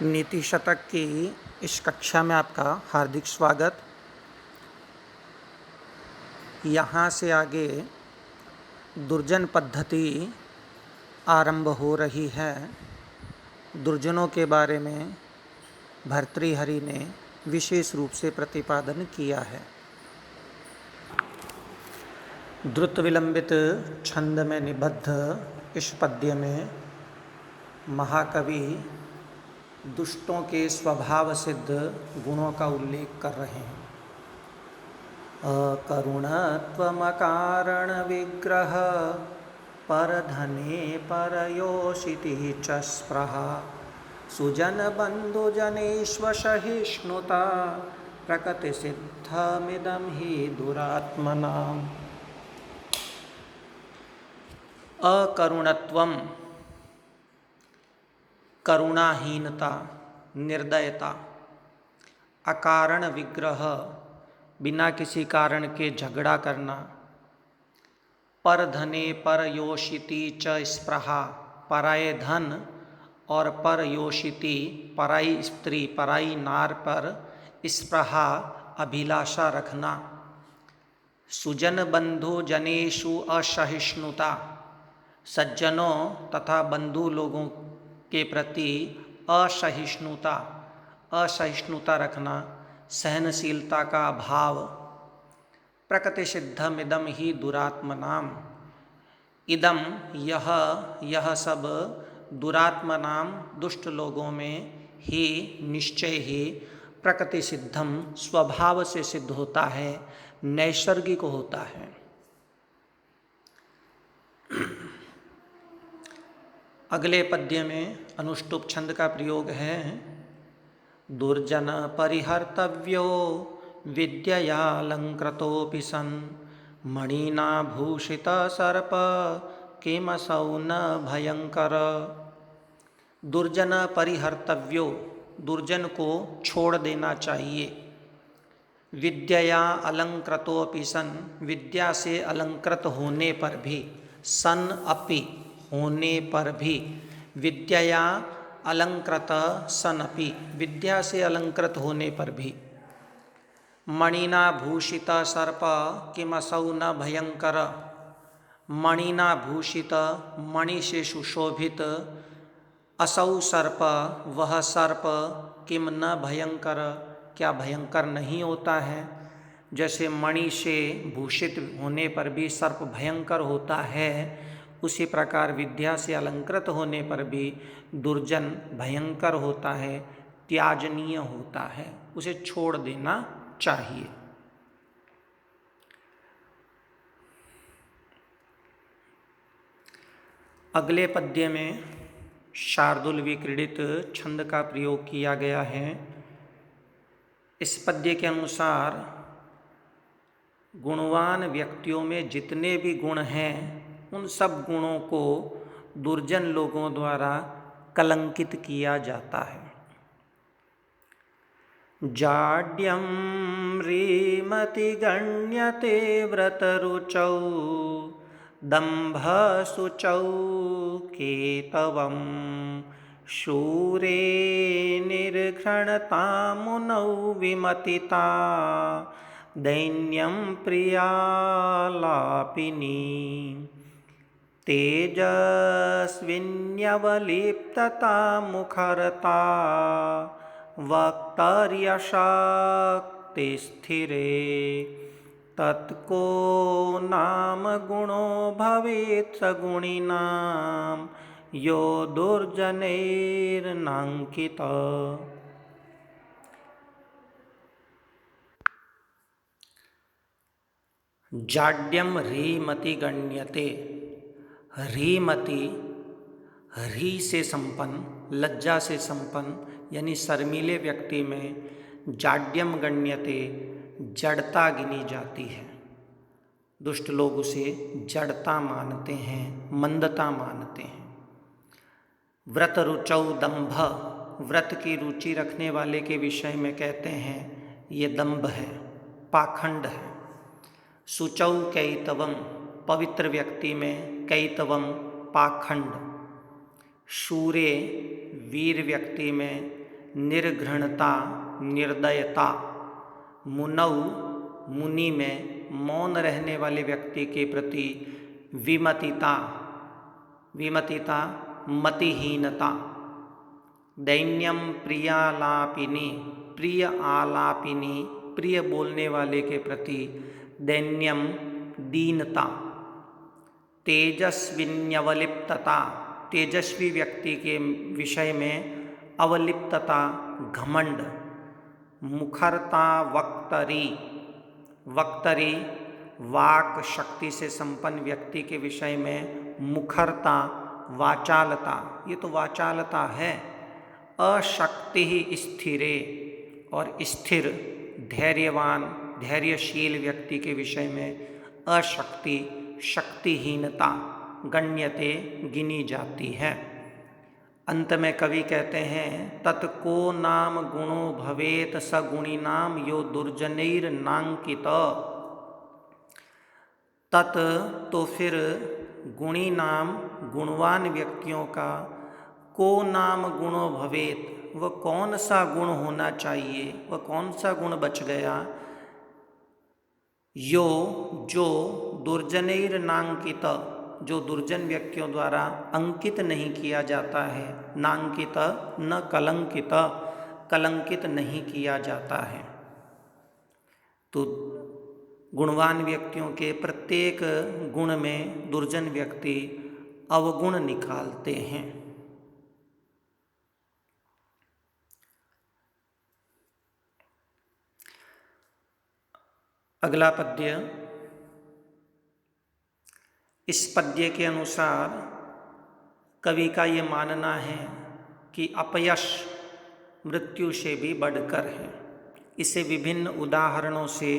नीति शतक की इस कक्षा में आपका हार्दिक स्वागत। यहाँ से आगे दुर्जन पद्धति आरंभ हो रही है। दुर्जनों के बारे में भर्तृहरि ने विशेष रूप से प्रतिपादन किया है। द्रुत विलंबित छंद में निबद्ध इस पद्य में महाकवि दुष्टों के स्वभाव सिद्ध गुणों का उल्लेख कर रहे हैं। अकरुणत्वमकारण विग्रह परधने परयोषितिः च स्पृहा सुजन बंधुजनेष्व सहिष्णुता प्रकृति सिद्धमिदं हि दुरात्मनाम्। अकरुणत्वम करुणाहीनता, निर्दयता। अकारण विग्रह, बिना किसी कारण के झगड़ा करना। परधने परयोषिति च स्पृहा, पराये धन और परयोषिति पराई स्त्री पराई नार पर स्पृहा अभिलाषा रखना। सुजन बंधु जनेषु असहिष्णुता, सज्जनों तथा बंधु लोगों के प्रति असहिष्णुता रखना, सहनशीलता का अभाव। प्रकृति सिद्धमिदं हि दुरात्मनाम, इदम यह सब दुरात्मनाम दुष्ट लोगों में ही निश्चय ही प्रकृति सिद्धम स्वभाव से सिद्ध होता है, नैसर्गिक होता है। अगले पद्य में अनुष्टुप छंद का प्रयोग है। दुर्जन परिहर्तव्यो विद्ययालंकृतोऽपि सन् मणिना भूषित सर्प किमसौ न भयंकर। दुर्जन परिहर्तव्यो, दुर्जन को छोड़ देना चाहिए। विद्यया अलंकृतोऽपि सन्, विद्या से अलंकृत होने पर भी, सन अपि होने पर भी, विद्यया अलंकृत सन अपि, विद्या से अलंकृत होने पर भी। मणिना भूषित सर्प किमसौ न भयंकर, मणिना भूषित, मणि से सुशोभित, असौ सर्प, वह सर्प, किम न भयंकर, क्या भयंकर नहीं होता है। जैसे मणि से भूषित होने पर भी सर्प भयंकर होता है, उसी प्रकार विद्या से अलंकृत होने पर भी दुर्जन भयंकर होता है, त्याजनीय होता है, उसे छोड़ देना चाहिए। अगले पद्य में शार्दूल विक्रीडित छंद का प्रयोग किया गया है। इस पद्य के अनुसार गुणवान व्यक्तियों में जितने भी गुण हैं, उन सब गुणों को दुर्जन लोगों द्वारा कलंकित किया जाता है। जाड्यं ह्रीमति गण्यते व्रतरुचौ दम्भशुचौ केतवं शूरे निर्घृणतामुनौ विमतिता दैन्यं प्रियालापिनी तेजस्विन्यवलिप्तता मुखरता वक्तर्यशक्तिस्थिरे तत्को नाम गुणो भवेत् सगुणिनां यो दुर्जनैर्नाङ्कितः। जाड्यम ह्रीमति गण्यते, ह्रीमति, ह्री से संपन्न, लज्जा से संपन्न, यानी शर्मीले व्यक्ति में जाड्यम गण्यते, जड़ता गिनी जाती है। दुष्ट लोग उसे जड़ता मानते हैं, मंदता मानते हैं। व्रत रुचौ दंभ, व्रत की रुचि रखने वाले के विषय में कहते हैं ये दंभ है, पाखंड है। शुचौ कैतवम, पवित्र व्यक्ति में कैतवम पाखंड। शूरे, वीर व्यक्ति में निर्घृणता निर्दयता, मुनौ मुनि में मौन रहने वाले व्यक्ति के प्रति विमतिता, विमतिता मतिहीनता, दैन्यम प्रियालापिनी, प्रिय आलापिनी, प्रिय बोलने वाले के प्रति दैन्यम दीनता, तेजस्विन्यवलिप्तता, तेजस्वी व्यक्ति के विषय में अवलिप्तता घमंड, मुखरता वक्तरी, वक्तरी वाक शक्ति से संपन्न व्यक्ति के विषय में मुखरता वाचालता, ये तो वाचालता है। अशक्ति ही स्थिरे, और स्थिर धैर्यवान धैर्यशील व्यक्ति के विषय में अशक्ति शक्तिहीनता गण्यते गिनी जाती है। अंत में कवि कहते हैं तत्को नाम गुणो भवेत स गुणी नाम यो दुर्जनैर नांकित। तत् तो फिर गुणी नाम गुणवान व्यक्तियों का, को नाम गुणो भवेत, वह कौन सा गुण होना चाहिए, वह कौन सा गुण बच गया, यो जो दुर्जनैर नांकित, जो दुर्जन व्यक्तियों द्वारा अंकित नहीं किया जाता है, नांकित न कलंकित, कलंकित नहीं किया जाता है। तो गुणवान व्यक्तियों के प्रत्येक गुण में दुर्जन व्यक्ति अवगुण निकालते हैं। अगला पद्य, इस पद्य के अनुसार कवि का ये मानना है कि अपयश मृत्यु से भी बढ़कर है। इसे विभिन्न उदाहरणों से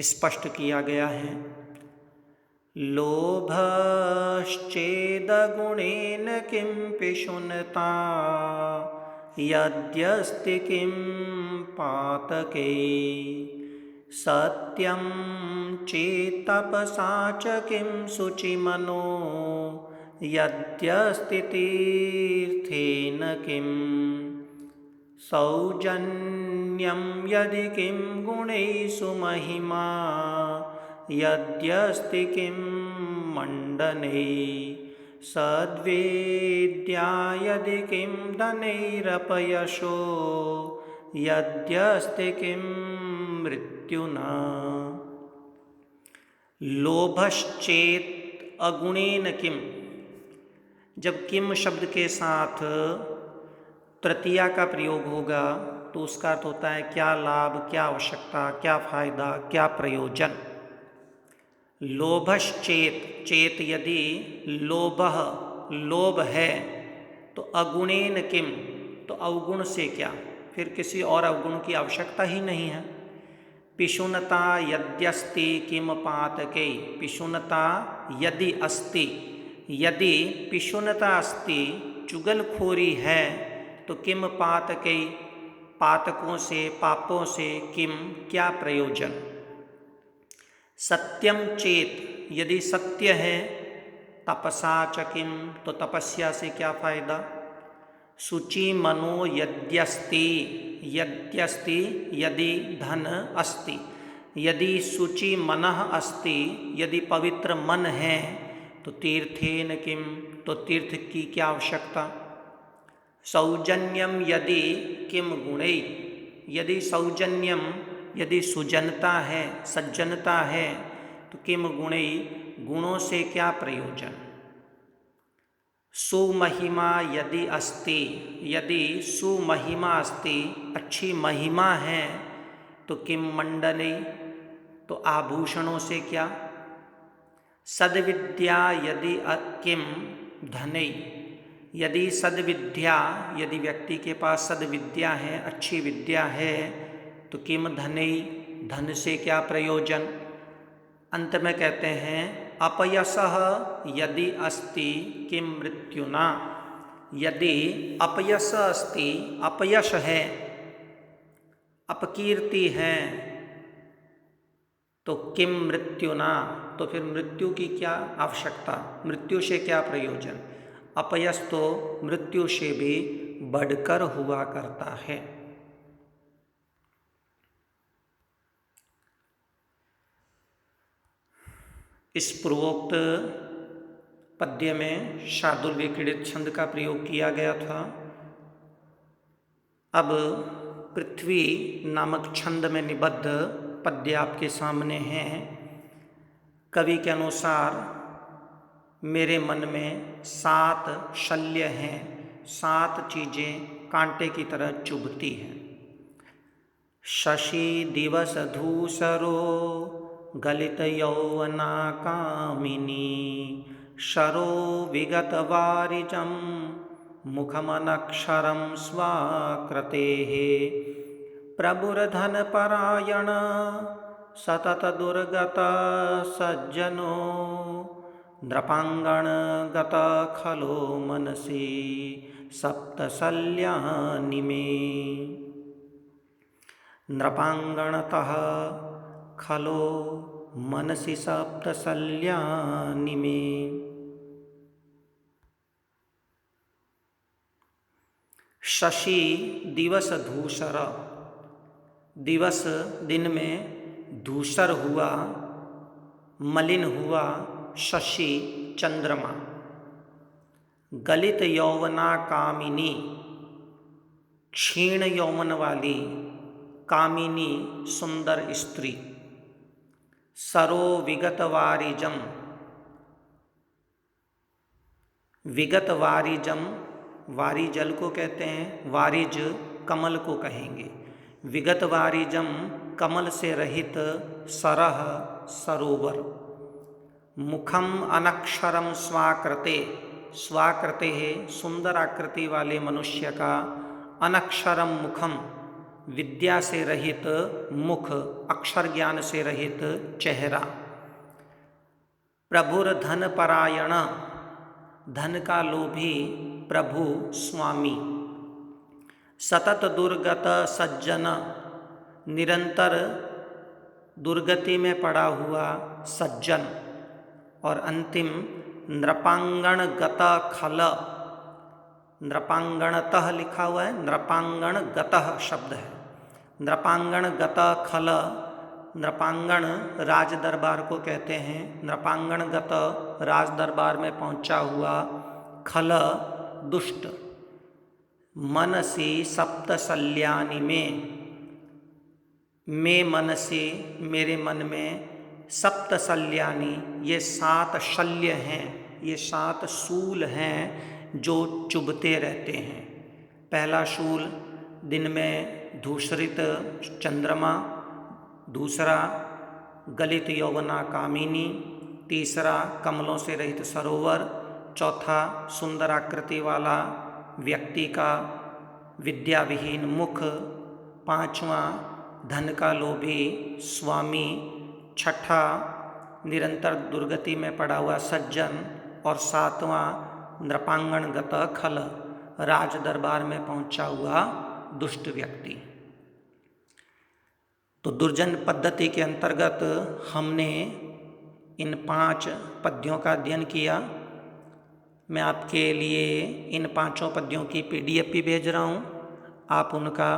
स्पष्ट किया गया है। लोभश्चेद गुणेन किं पिशुनता, यद्यस्ति किं पातके, सत्यं चेत्तपसा च किं शुचिमनो, यद्यस्ति तीर्थेन किं, सौजन्यं यदि किं गुणैषु महिमा, यद्यस्ति किं मण्डने, सद्विद्या यदि किं धनैरपयशो, यद्यस्ति किं मृत्युना। लोभश्चेत अगुणेन किम, जब किम शब्द के साथ तृतीया का प्रयोग होगा तो उसका अर्थ होता है क्या लाभ, क्या आवश्यकता, क्या फायदा, क्या प्रयोजन। लोभश्चेत, चेत यदि लोभः लोभ है तो अगुणेन किम, तो अवगुण से क्या, फिर किसी और अवगुण की आवश्यकता ही नहीं है। पिशुनता यद्यस्ति किम पातके, पिशुनता यदि अस्ति, यदि पिशुनता अस्ति चुगलखोरी है तो किम पातके, पातकों से पापों से किम क्या प्रयोजन। सत्यम चेत, यदि सत्य है, तपसा च किम, तो तपस्या से क्या फायदा। शुचि मनो यद्यस्ति, यद्यस्ति यदि धन अस्ति, यदि शुचि मनः अस्ति, यदि पवित्र मन है तो तीर्थेन किम, तो तीर्थ की क्या आवश्यकता। सौजन्यम यदि किम गुणै, यदि सौजन्यम यदि सुजनता है, सज्जनता है तो किम गुणै, गुणों से क्या प्रयोजन। सुमहिमा यदि अस्ति, यदि सुमहिमा अस्ति अच्छी महिमा है तो किम मंडने, तो आभूषणों से क्या। सद्विद्या यदि किम धनै, यदि सद्विद्या, यदि व्यक्ति के पास सद्विद्या है, अच्छी विद्या है तो किम धनै, धन से क्या प्रयोजन। अंत में कहते हैं अपयसः यदि अस्ति किम मृत्युना, यदि अपयस अस्ति, अपयश है, अपकीर्ति है तो किम मृत्युना, तो फिर मृत्यु की क्या आवश्यकता, मृत्यु से क्या प्रयोजन। अपयस तो मृत्यु से भी बढ़कर हुआ करता है। इस पूर्वोक्त पद्य में शार्दूल विक्रीडित छंद का प्रयोग किया गया था। अब पृथ्वी नामक छंद में निबद्ध पद्य आपके सामने हैं। कवि के अनुसार मेरे मन में 7 शल्य हैं, 7 चीजें कांटे की तरह चुभती हैं। शशि दिवस धूसरो गलित यौवना कामिनी शरो विगत वारिजम मुखमनक्षरं स्वाकृतेः प्रभुर्धन परायण सतत दुर्गत सज्जनो नृपांगण गत खलो मनसि सप्तशल्यानि मे। नृपांगणतः खलो मनसि सप्तशल्यानि मे। शशि दिवस धूसर, दिवस दिन में धूसर हुआ, मलिन हुआ शशि चंद्रमा। गलित यौवना कामिनी, क्षीण यौवन वाली कामिनी सुंदर स्त्री। सरो विगत वारिजम, विगत वारिजम वारिजल को कहते हैं, वारिज कमल को कहेंगे। विगत वारिजम कमल से रहित सरह सरोवर। मुखम अनक्षरम स्वाकृते, स्वाकृते है सुंदर आकृति वाले मनुष्य का, अनक्षरम मुखम विद्या से रहित मुख, अक्षर ज्ञान से रहित चेहरा। प्रभुर धन परायण, धन का लोभी प्रभु स्वामी। सतत दुर्गत सज्जन, निरंतर दुर्गति में पड़ा हुआ सज्जन। और अंतिम नृपांगण गत खल, नृपांगणतः लिखा हुआ है, नृपांगण गतः शब्द है। नृपांगण गत खल, नृपांगण राज दरबार को कहते हैं। नृपांगण गत राज दरबार में पहुंचा हुआ, खल दुष्ट। मनसी सप्तशल्यानि में मनसी मेरे मन में, सप्तशल्यानि ये 7 शल्य हैं, ये 7 शूल हैं जो चुभते रहते हैं। पहला शूल दिन में धूसरित चंद्रमा, दूसरा गलित यौवना कामिनी, तीसरा कमलों से रहित सरोवर, चौथा सुंदर आकृति वाला व्यक्ति का विद्या विहीन मुख, पांचवा धन का लोभी स्वामी, छठा निरंतर दुर्गति में पड़ा हुआ सज्जन, और सातवां नृपांगण गत खल राज दरबार में पहुंचा हुआ दुष्ट व्यक्ति। तो दुर्जन पद्धति के अंतर्गत हमने इन 5 पद्यों का अध्ययन किया। मैं आपके लिए इन 5 पद्यों की PDF भी भेज रहा हूँ, आप उनका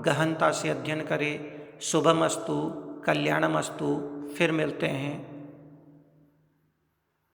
गहनता से अध्ययन करें। शुभमस्तु, कल्याणमस्तु। फिर मिलते हैं।